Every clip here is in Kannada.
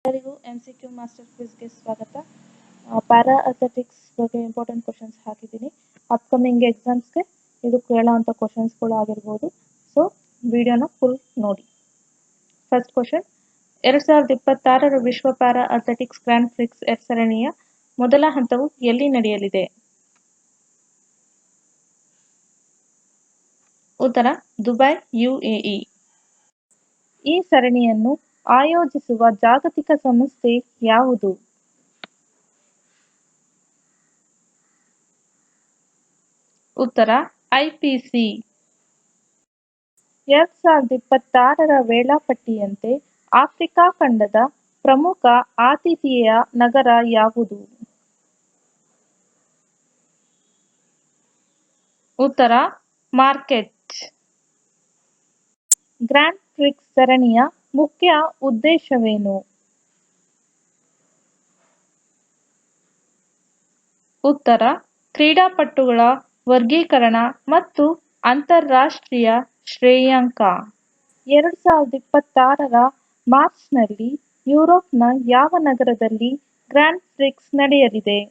ಎಲ್ಲರಿಗೂ MCQ ಮಾಸ್ಟರ್ ಕ್ವಿಜ್ಗೆ ಸ್ವಾಗತ. ಪ್ಯಾರಾ ಅಥ್ಲೆಟಿಕ್ಸ್ ಬಗ್ಗೆ ಇಂಪಾರ್ಟೆಂಟ್ ಕ್ವಶನ್ಸ್ ಹಾಕಿದ್ದೀನಿ. ಅಪ್ಕಮಿಂಗ್ ಎಕ್ಸಾಮ್ಸ್ಗೆ ಇದು ಕೇಳೋವಂಥ ಕ್ವಶನ್ಸ್ಗಳು ಆಗಿರ್ಬೋದು. ಸೊ ವಿಡಿಯೋನ ಫುಲ್ ನೋಡಿ. ಫಸ್ಟ್ ಕ್ವಶನ್, 2026 ವಿಶ್ವ ಪ್ಯಾರಾ ಅಥ್ಲೆಟಿಕ್ಸ್ ಗ್ರ್ಯಾಂಡ್ ಪ್ರಿಕ್ಸ್ ಸರಣಿಯ ಮೊದಲ ಹಂತವು ಎಲ್ಲಿ ನಡೆಯಲಿದೆ? ಉತ್ತರ, ದುಬೈ, UAE. ಈ ಸರಣಿಯನ್ನು ಆಯೋಜಿಸುವ ಜಾಗತಿಕ ಸಂಸ್ಥೆ ಯಾವುದು? ಉತ್ತರ, IPC. 2026 ವೇಳಾಪಟ್ಟಿಯಂತೆ ಆಫ್ರಿಕಾ ಖಂಡದ ಪ್ರಮುಖ ಆತಿಥೇಯ ನಗರ ಯಾವುದು? ಉತ್ತರ, ಮಾರ್ಕೆಟ್. ಗ್ರ್ಯಾಂಡ್ ಪ್ರಿಕ್ಸ್ ಸರಣಿಯ ಮುಖ್ಯ ಉದ್ದೇಶವೇನು? ಉತ್ತರ, ಕ್ರೀಡಾಪಟುಗಳ ವರ್ಗೀಕರಣ ಮತ್ತು ಅಂತಾರಾಷ್ಟ್ರೀಯ ಶ್ರೇಯಾಂಕ. 2026 ಮಾರ್ಚ್ನಲ್ಲಿ ಯುರೋಪ್ನ ಯಾವ ನಗರದಲ್ಲಿ ಗ್ರ್ಯಾಂಡ್ ಪ್ರಿಕ್ಸ್ ನಡೆಯಲಿದೆ?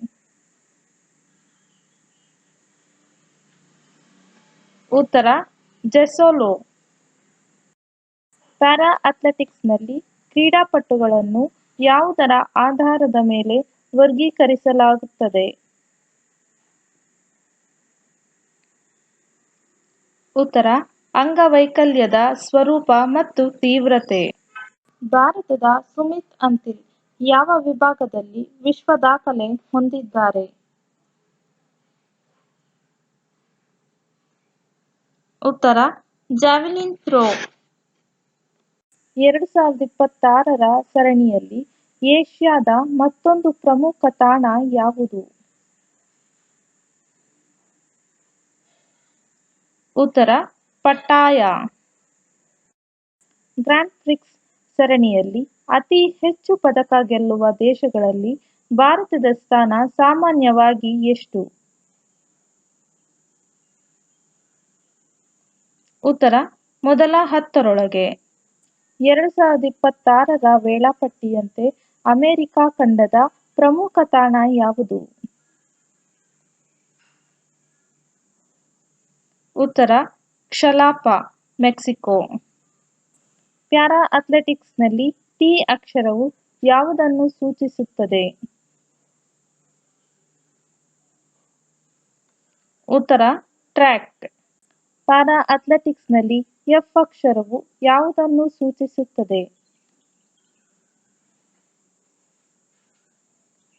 ಉತ್ತರ, ಜೆಸೋಲೋ. ಪ್ಯಾರಾ ಅಥ್ಲೆಟಿಕ್ಸ್ನಲ್ಲಿ ಕ್ರೀಡಾಪಟುಗಳನ್ನು ಯಾವುದರ ಆಧಾರದ ಮೇಲೆ ವರ್ಗೀಕರಿಸಲಾಗುತ್ತದೆ? ಉತ್ತರ, ಅಂಗವೈಕಲ್ಯದ ಸ್ವರೂಪ ಮತ್ತು ತೀವ್ರತೆ. ಭಾರತದ ಸುಮಿತ್ ಅಂತಿಲ್ ಯಾವ ವಿಭಾಗದಲ್ಲಿ ವಿಶ್ವ ದಾಖಲೆ ಹೊಂದಿದ್ದಾರೆ? ಉತ್ತರ, ಜಾವೆಲಿನ್ ಥ್ರೋ. 2026 ಸರಣಿಯಲ್ಲಿ ಏಷ್ಯಾದ ಮತ್ತೊಂದು ಪ್ರಮುಖ ತಾಣ ಯಾವುದು? ಉತ್ತರ, ಪಟ್ಟಾಯ. ಗ್ರ್ಯಾಂಡ್ ಪ್ರಿಕ್ಸ್ ಸರಣಿಯಲ್ಲಿ ಅತಿ ಹೆಚ್ಚು ಪದಕ ಗೆಲ್ಲುವ ದೇಶಗಳಲ್ಲಿ ಭಾರತದ ಸ್ಥಾನ ಸಾಮಾನ್ಯವಾಗಿ ಎಷ್ಟು? ಉತ್ತರ, ಮೊದಲ 10ರೊಳಗೆ. 2026 ವೇಳಾಪಟ್ಟಿಯಂತೆ ಅಮೆರಿಕ ಖಂಡದ ಪ್ರಮುಖ ತಾಣ ಯಾವುದು? ಉತ್ತರ, ಕ್ಷಲಾಪ, ಮೆಕ್ಸಿಕೋ. ಪ್ಯಾರಾ ಅಥ್ಲೆಟಿಕ್ಸ್ನಲ್ಲಿ T ಅಕ್ಷರವು ಯಾವುದನ್ನು ಸೂಚಿಸುತ್ತದೆ? ಉತ್ತರ, ಟ್ರ್ಯಾಕ್. ಪ್ಯಾರಾ ಅಥ್ಲೆಟಿಕ್ಸ್ನಲ್ಲಿ F ಅಕ್ಷರವು ಯಾವುದನ್ನು ಸೂಚಿಸುತ್ತದೆ?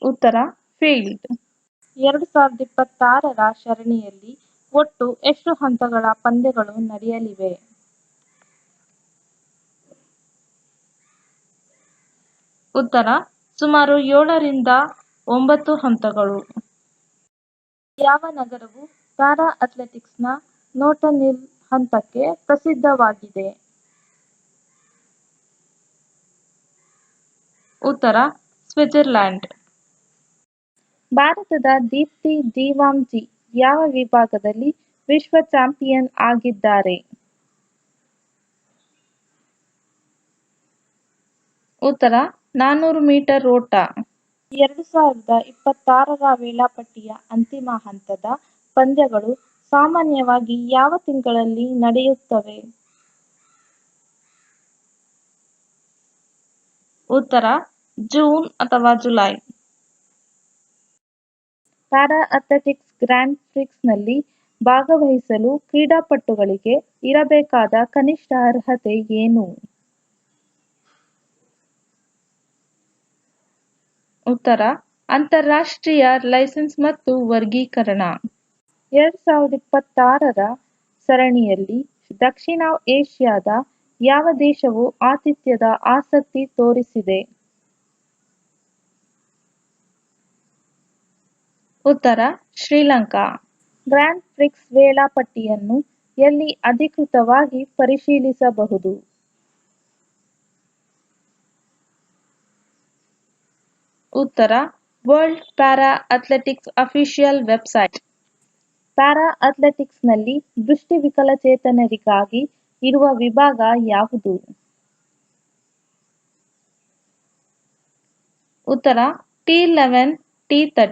ಉತ್ತರ, ಫೀಲ್ಡ್. 2026 ಸರಣಿಯಲ್ಲಿ ಒಟ್ಟು ಎಷ್ಟು ಹಂತಗಳ ಪಂದ್ಯಗಳು ನಡೆಯಲಿವೆ? ಉತ್ತರ, ಸುಮಾರು 7ರಿಂದ 9 ಹಂತಗಳು. ಯಾವ ನಗರವು ಪ್ಯಾರಾ ಅಥ್ಲೆಟಿಕ್ಸ್ನ ನೋಟನಿಲ್ ಹಂತಕ್ಕೆ ಪ್ರಸಿದ್ಧವಾಗಿದೆ? ಉತ್ತರ, ಸ್ವಿಟ್ಜರ್ಲ್ಯಾಂಡ್. ಭಾರತದ ದೀಪ್ತಿ ಜೀವಾಮ್ಜಿ ಯಾವ ವಿಭಾಗದಲ್ಲಿ ವಿಶ್ವ ಚಾಂಪಿಯನ್ ಆಗಿದ್ದಾರೆ? ಉತ್ತರ, 400 ಮೀಟರ್ ಓಟ. 2026 ವೇಳಾಪಟ್ಟಿಯ ಅಂತಿಮ ಹಂತದ ಪಂದ್ಯಗಳು ಸಾಮಾನ್ಯವಾಗಿ ಯಾವ ತಿಂಗಳಲ್ಲಿ ನಡೆಯುತ್ತವೆ? ಉತ್ತರ, ಜೂನ್ ಅಥವಾ ಜುಲೈ. ಪ್ಯಾರಾ ಅಥ್ಲೆಟಿಕ್ಸ್ ಗ್ರ್ಯಾಂಡ್ ಪ್ರಿಕ್ಸ್ನಲ್ಲಿ ಭಾಗವಹಿಸಲು ಕ್ರೀಡಾಪಟುಗಳಿಗೆ ಇರಬೇಕಾದ ಕನಿಷ್ಠ ಅರ್ಹತೆ ಏನು? ಉತ್ತರ, ಅಂತಾರಾಷ್ಟ್ರೀಯ ಲೈಸೆನ್ಸ್ ಮತ್ತು ವರ್ಗೀಕರಣ. 2026 ಸರಣಿಯಲ್ಲಿ ದಕ್ಷಿಣ ಏಷ್ಯಾದ ಯಾವ ದೇಶವು ಆತಿಥ್ಯದ ಆಸಕ್ತಿ ತೋರಿಸಿದೆ? ಉತ್ತರ, ಶ್ರೀಲಂಕಾ. ಗ್ರ್ಯಾಂಡ್ ಪ್ರಿಕ್ಸ್ ವೇಳಾಪಟ್ಟಿಯನ್ನು ಎಲ್ಲಿ ಅಧಿಕೃತವಾಗಿ ಪರಿಶೀಲಿಸಬಹುದು? ಉತ್ತರ, world para athletics official website. Para ಅಥ್ಲೆಟಿಕ್ಸ್ನಲ್ಲಿ ದೃಷ್ಟಿವಿಕಲಚೇತನರಿಗಾಗಿ ಇರುವ ವಿಭಾಗ ಯಾವುದು? ಉತ್ತರ T11 T13.